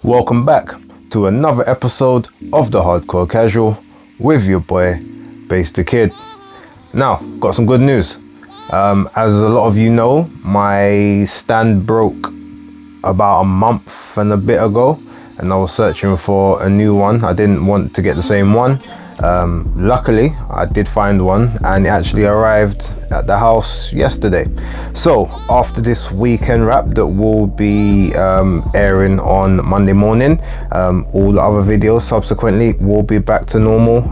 Welcome back to another episode of the Hardcore Casual with your boy, Bass the Kid. Now, got some good news. As a lot of you know, my stand broke about a month and a bit ago, and I was searching for a new one. I didn't want to get the same one. Luckily, I did find one, and it actually arrived at the house yesterday. So after this weekend wrap that will be airing on Monday morning, all the other videos subsequently will be back to normal,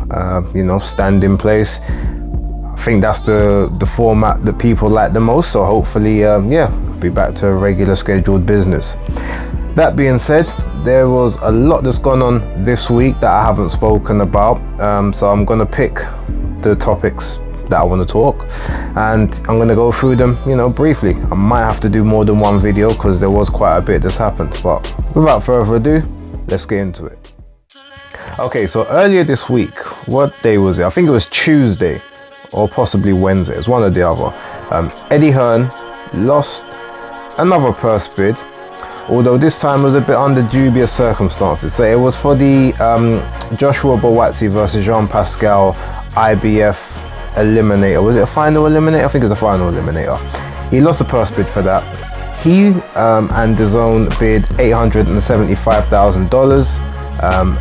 stand in place. I think that's the format that people like the most, so hopefully be back to a regular scheduled business. That being said, there was a lot that's gone on this week that I haven't spoken about, so I'm gonna pick the topics that I want to talk, and I'm gonna go through them, briefly. I might have to do more than one video because there was quite a bit that's happened, but without further ado, let's get into it. Okay, so earlier this week, what day was it? I think it was Tuesday or possibly Wednesday. It's one or the other. EddieHearn lost another purse bid, although this time was a bit under dubious circumstances. So it was for the Joshua Buatsi versus Jean-Pascal IBF eliminator. Was it a final eliminator? I think it's a final eliminator. He lost the purse bid for that. He and DAZN bid $875,000.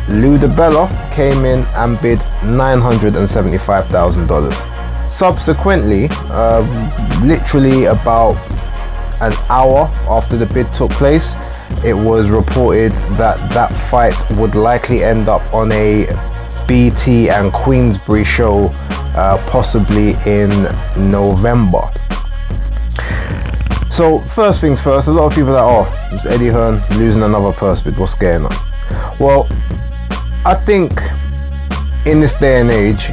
Lou DiBella came in and bid $975,000. Subsequently, literally about an hour after the bid took place, it was reported that that fight would likely end up on a BT and Queensbury show, possibly in November. So first things first, a lot of people are like, oh, it's EddieHearn losing another purse bid, what's going on? Well, I think in this day and age,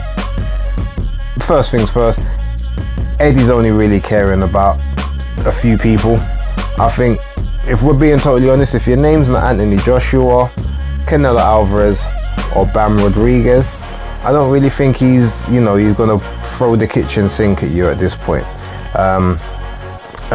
first things first, Eddie's only really caring about a few people. I think, if we're being totally honest, if your name's not Anthony Joshua, Canelo Alvarez, or Bam Rodriguez, I don't really think he's gonna throw the kitchen sink at you at this point. A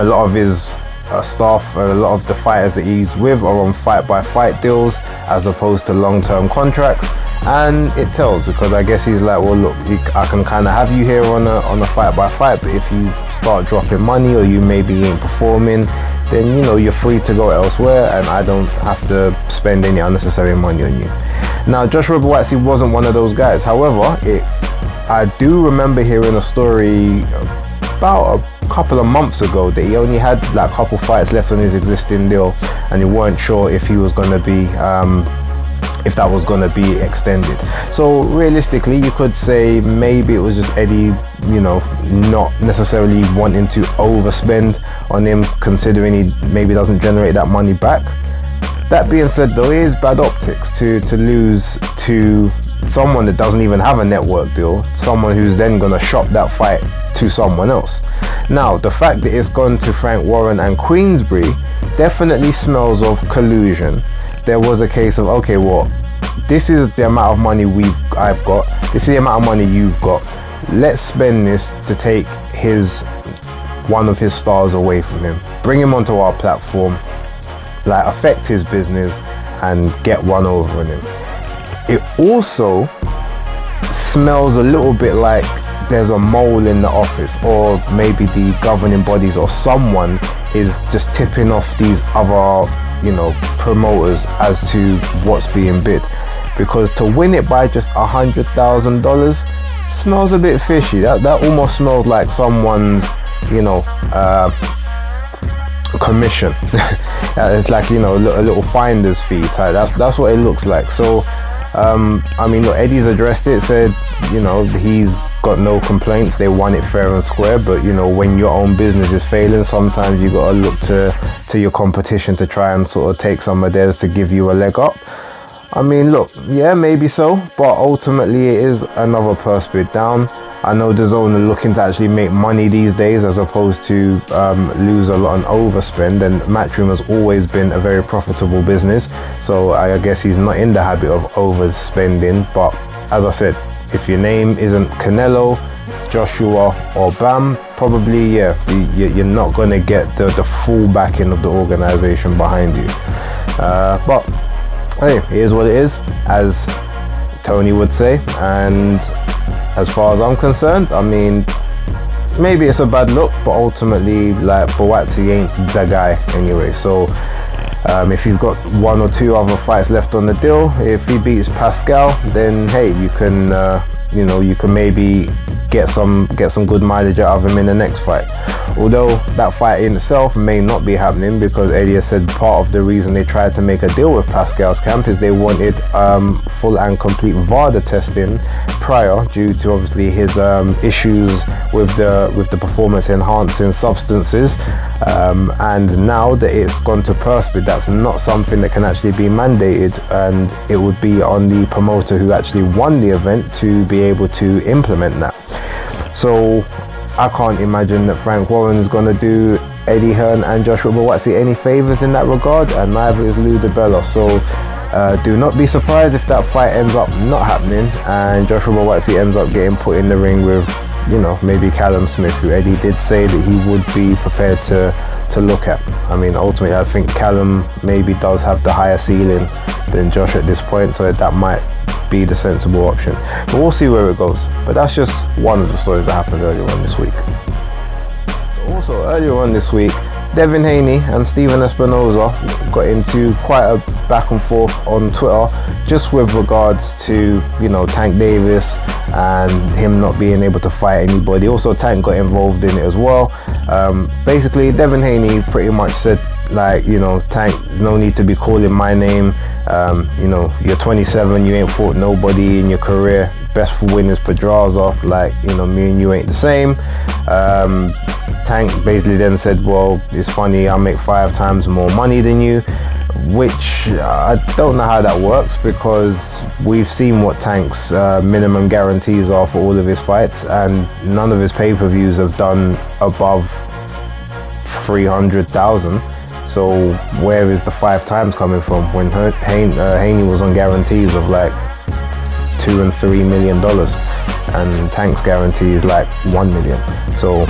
lot of his staff, a lot of the fighters that he's with are on fight-by-fight deals as opposed to long-term contracts, and it tells, because I guess he's like, well, look, I can kind of have you here on a fight-by-fight, but if you start dropping money or you maybe ain't performing, then you're free to go elsewhere, and I don't have to spend any unnecessary money on you. Now, Joshua Buatsi wasn't one of those guys. However, I do remember hearing a story about a couple of months ago that he only had like a couple fights left on his existing deal, and he weren't sure if he was going to be if that was going to be extended. So realistically, you could say maybe it was just Eddie not necessarily wanting to overspend on him, considering he maybe doesn't generate that money back. That being said, though, it is bad optics to lose to someone that doesn't even have a network deal, someone who's then going to shop that fight to someone else. Now, the fact that it's gone to Frank Warren and Queensbury definitely smells of collusion. There was a case of, okay, well, this is the amount of money I've got, this is the amount of money you've got, let's spend this to take one of his stars away from him, bring him onto our platform, like affect his business and get one over on him. It also smells a little bit like there's a mole in the office, or maybe the governing bodies or someone is just tipping off these other promoters as to what's being bid, because to win it by just $100,000 smells a bit fishy. That almost smells like someone's commission. It's like a little finder's fee type. That's what it looks like. So look, Eddie's addressed it, said he's got no complaints, they won it fair and square, but when your own business is failing, sometimes you got to look to your competition to try and sort of take some of theirs to give you a leg up. I mean, look, yeah, maybe so, but ultimately it is another purse bid down. I know DAZN are looking to actually make money these days as opposed to lose a lot and overspend, and Matchroom has always been a very profitable business, so I guess he's not in the habit of overspending. But as I said, if your name isn't Canelo, Joshua or Bam, probably you're not going to get the full backing of the organization behind you. But hey, here's what it is, as Tony would say. And as far as I'm concerned, I mean, maybe it's a bad look, but ultimately, like, Buatsi ain't the guy anyway. So if he's got 1 or 2 other fights left on the deal, if he beats Pascal, then hey, you can you can maybe get some good mileage out of him in the next fight. Although that fight in itself may not be happening, because Eddie has said part of the reason they tried to make a deal with Pascal's camp is they wanted full and complete VADA testing prior, due to obviously his issues with the performance enhancing substances, and now that it's gone to PERSPID, that's not something that can actually be mandated, and it would be on the promoter who actually won the event to be able to implement that. So I can't imagine that Frank Warren is going to do EddieHearn and Joshua Buatsi any favors in that regard, and neither is Lou DiBella. So do not be surprised if that fight ends up not happening and Joshua Buatsi ends up getting put in the ring with, maybe Callum Smith, who Eddie did say that he would be prepared to look at. I mean, ultimately, I think Callum maybe does have the higher ceiling than Josh at this point, so that might be the sensible option. But we'll see where it goes. But that's just one of the stories that happened earlier on this week. So also earlier on this week, DevinHaney and Stephen Espinoza got into quite a back and forth on Twitter, just with regards to, Tank Davis and him not being able to fight anybody. Also, Tank got involved in it as well. Basically, DevinHaney pretty much said, Tank, no need to be calling my name. You're 27, you ain't fought nobody in your career. Best for win is Pedraza. Me and you ain't the same. Tank basically then said, well, it's funny, I make 5 times more money than you, which I don't know how that works, because we've seen what Tank's minimum guarantees are for all of his fights, and none of his pay-per-views have done above 300,000. So where is the 5 times coming from when Haney was on guarantees of like $2 and $3 million, and Tank's guarantee is like 1 million. So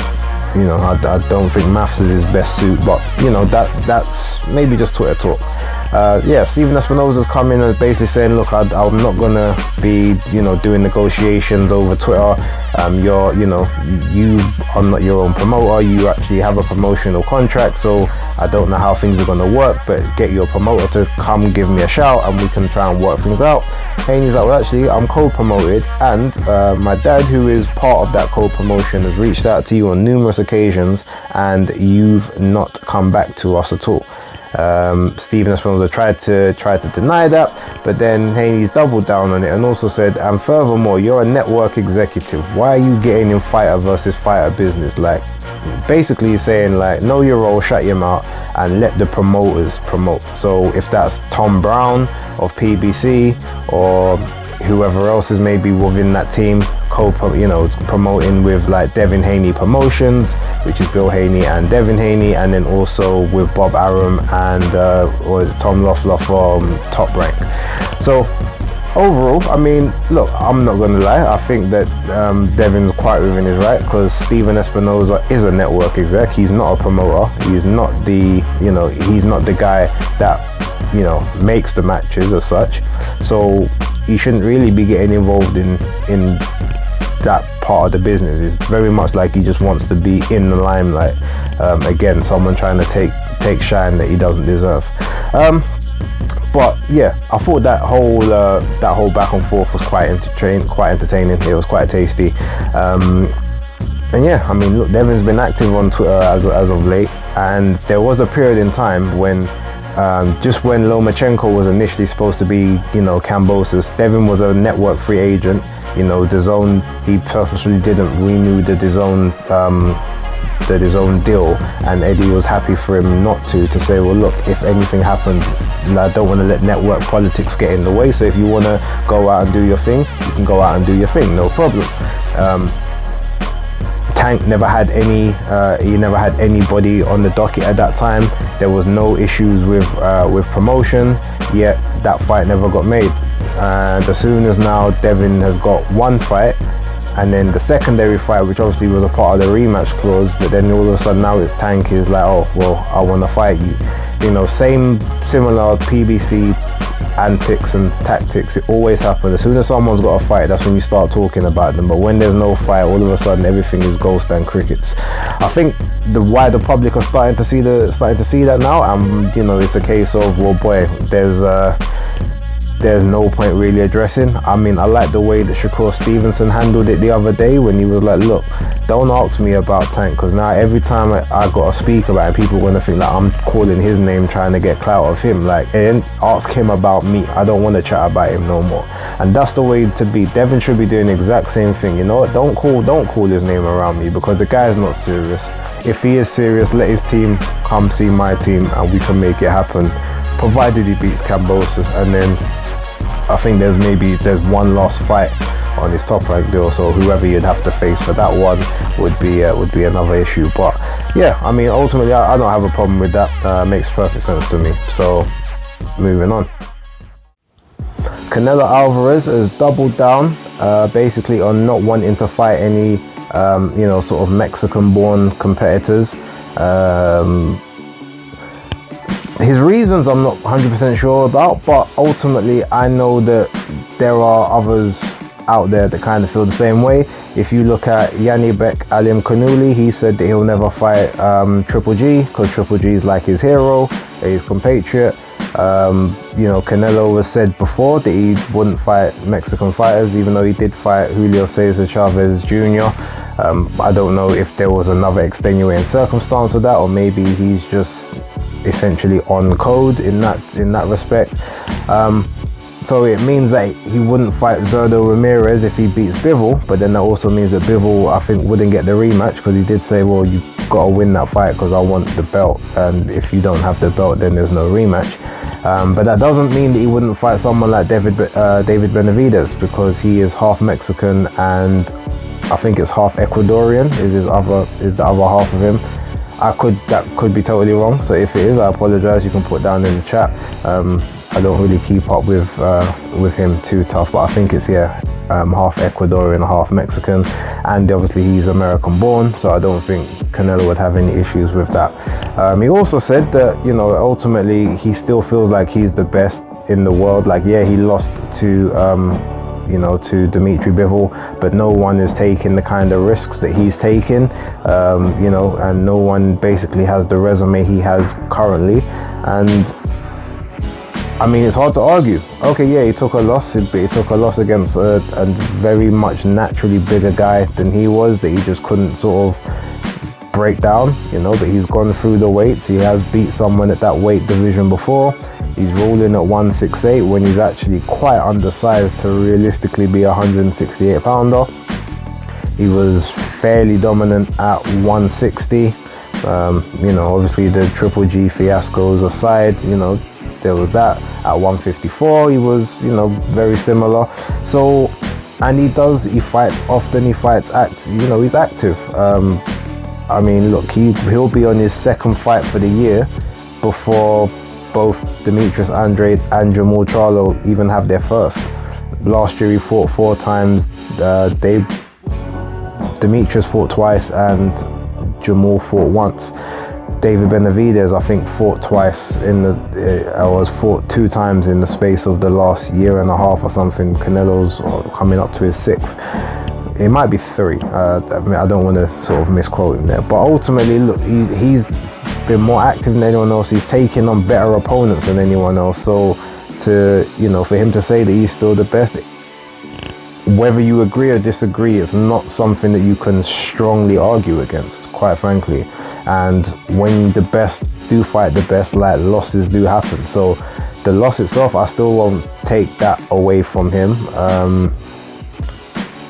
I don't think maths is his best suit, but that's maybe just Twitter talk. Stephen Espinoza's come in and basically saying, look, I'm not gonna be doing negotiations over Twitter. You are not your own promoter. You actually have a promotional contract, so I don't know how things are gonna work, but get your promoter to come give me a shout and we can try and work things out. Haney's like, well, actually, I'm co-promoted, and my dad, who is part of that co-promotion, has reached out to you on numerous occasions and you've not come back to us at all. Stephen Espinoza tried to deny that, but then Haney's doubled down on it and also said, and furthermore, you're a network executive. Why are you getting in fighter versus fighter business? Basically saying, know your role, shut your mouth, and let the promoters promote. So if that's Tom Brown of PBC or whoever else is maybe within that team, promoting with DevinHaney Promotions, which is Bill Haney and DevinHaney, and then also with Bob Arum and Tom Loeffler from Top Rank. So overall, I mean, look, I'm not gonna lie, I think that Devin's quite within his right, because Stephen Espinoza is a network exec. He's not a promoter. He's not the guy that makes the matches as such. So he shouldn't really be getting involved in that part of the business. It's very much like he just wants to be in the limelight. Again, someone trying to take shine that he doesn't deserve. But yeah, I thought that whole back and forth was quite entertaining. It was quite tasty. And yeah, I mean, look, Devin's been active on Twitter as of late, and there was a period in time when just when Lomachenko was initially supposed to be, Kambosos, Devin was a network free agent. DAZN, he purposely didn't renew the DAZN deal, and Eddie was happy for him not to say, well, look, if anything happens, I don't want to let network politics get in the way. So if you want to go out and do your thing, you can go out and do your thing, no problem. Tank never had anybody on the docket at that time. There was no issues with promotion, yet that fight never got made. And as soon as now Devin has got one fight, and then the secondary fight, which obviously was a part of the rematch clause, but then all of a sudden now it's Tank is like, oh well, I want to fight you. Similar PBC antics and tactics. It always happens. As soon as someone's got a fight, that's when you start talking about them. But when there's no fight, all of a sudden everything is ghost and crickets. I think the wider public are starting to see that now, and you know, it's a case of, well, boy, there's no point really addressing. I mean, I like the way that Shakur Stevenson handled it the other day when he was like, look, don't ask me about Tank, because now every time I got to speak about it, people are going to think that I'm calling his name trying to get clout of him. Like, and ask him about me. I don't want to chat about him no more. And that's the way to be. Devin should be doing the exact same thing. You know what? Don't call his name around me, because the guy's not serious. If he is serious, let his team come see my team and we can make it happen, provided he beats Kambosos. And then I think there's one last fight on his top rank deal, so whoever you'd have to face for that one would be another issue. But yeah, I mean, ultimately I don't have a problem with that. Makes perfect sense to me. So moving on, Canelo Alvarez has doubled down basically on not wanting to fight any sort of Mexican-born competitors. His reasons I'm not 100% sure about, but ultimately I know that there are others out there that kind of feel the same way. If you look at Yanibek Alim Kanuli, he said that he'll never fight Triple G because Triple G is like his hero, his compatriot. Canelo was said before that he wouldn't fight Mexican fighters, even though he did fight Julio Cesar Chavez Jr. I don't know if there was another extenuating circumstance with that, or maybe he's just essentially on code in that respect. So it means that he wouldn't fight Zurdo Ramirez if he beats Bivol, but then that also means that Bivol, I think, wouldn't get the rematch, because he did say, well, you've got to win that fight because I want the belt, and if you don't have the belt, then there's no rematch. But that doesn't mean that he wouldn't fight someone like David Benavidez, because he is half Mexican and I think it's half Ecuadorian is the other half of him. That could be totally wrong, so if it is, I apologize. You can put down in the chat. I don't really keep up with him too tough, but I think it's half Ecuadorian, half Mexican, and obviously he's American born, so I don't think Canelo would have any issues with that. He also said that, ultimately he still feels like he's the best in the world. Like, yeah, he lost to Dimitri Bivol, but no one is taking the kind of risks that he's taking, and no one basically has the resume he has currently. And I mean, it's hard to argue. Okay, yeah, he took a loss, but he took a loss against a very much naturally bigger guy than he was, that he just couldn't sort of break down, but he's gone through the weights. He has beat someone at that weight division before. He's rolling at 168 when he's actually quite undersized to realistically be a 168 pounder. He was fairly dominant at 160. Obviously the Triple G fiascos aside, there was that. At 154, he was, very similar. So, and he fights often, he's active. I mean, look, he'll be on his second fight for the year before both Demetrius Andrade and Jamal Charlo even have their first. Last year he fought 4 times. Demetrius fought twice and Jamal fought once. David Benavidez, I think, fought twice fought 2 times in the space of the last year and a half or something. Canelo's coming up to his 6th. It might be 3. I don't want to sort of misquote him there. But ultimately, look, he's been more active than anyone else. He's taken on better opponents than anyone else. So for him to say that he's still the best, whether you agree or disagree, it's not something that you can strongly argue against, quite frankly. And when the best do fight the best, like, losses do happen. So the loss itself, I still won't take that away from him,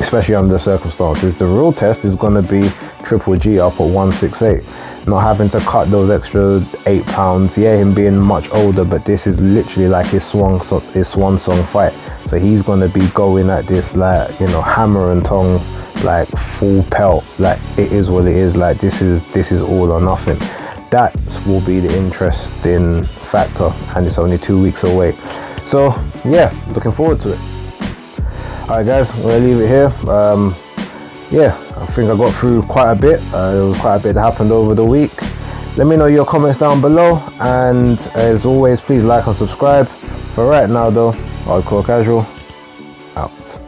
especially under the circumstances. The real test is going to be Triple G up at 168. Not having to cut those extra 8 pounds. Yeah, him being much older, but this is literally like his swan song fight. So he's going to be going at this like, hammer and tongue, like full pelt. Like, it is what it is. Like, this is all or nothing. That will be the interesting factor, and it's only 2 weeks away. So yeah, looking forward to it. All right, guys, I'm gonna leave it here. I think I got through quite a bit. There was quite a bit that happened over the week. Let me know your comments down below, and as always, please like and subscribe. For right now though, hardcore casual, out.